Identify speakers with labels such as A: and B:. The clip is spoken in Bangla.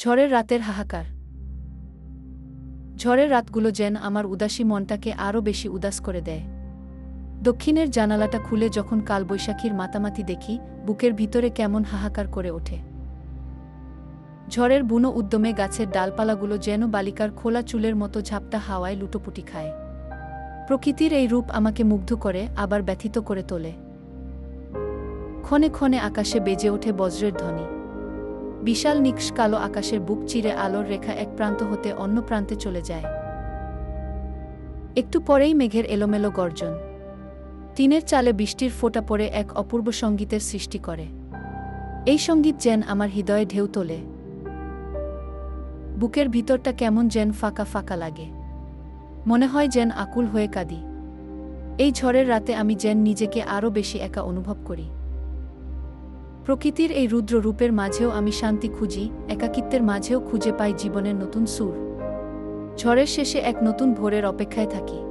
A: ঝড়ের রাতের হাহাকার। ঝড়ের রাতগুলো যেন আমার উদাসী মনটাকে আরও বেশি উদাস করে দেয়। দক্ষিণের জানালাটা খুলে যখন কালবৈশাখীর মাতামাতি দেখি, বুকের ভিতরে কেমন হাহাকার করে ওঠে। ঝড়ের বুনো উদ্যমে গাছের ডালপালাগুলো যেন বালিকার খোলা চুলের মতো ঝাপটা হাওয়ায় লুটোপুটি খায়। প্রকৃতির এই রূপ আমাকে মুগ্ধ করে, আবার ব্যথিত করে তোলে। ক্ষণে ক্ষণে আকাশে বেজে ওঠে বজ্রের ধ্বনি। বিশাল নিকষ কালো আকাশের বুক চিরে আলোর রেখা এক প্রান্ত হতে অন্য প্রান্তে চলে যায়। একটু পরেই মেঘের এলোমেলো গর্জন টিনের চালে বৃষ্টির ফোঁটা পড়ে এক অপূর্ব সঙ্গীতের সৃষ্টি করে। এই সঙ্গীত যেন আমার হৃদয়ে ঢেউ তোলে। বুকের ভিতরটা কেমন যেন ফাঁকা ফাঁকা লাগে। মনে হয় যেন আকুল হয়ে কাঁদি। এই ঝড়ের রাতে আমি যেন নিজেকে আরও বেশি একা অনুভব করি। প্রকৃতির এই রুদ্র রূপের মাঝেও আমি শান্তি খুঁজি, একাকিত্বের মাঝেও খুঁজে পাই জীবনের নতুন সুর। ঝড়ের শেষে এক নতুন ভোরের অপেক্ষায় থাকি।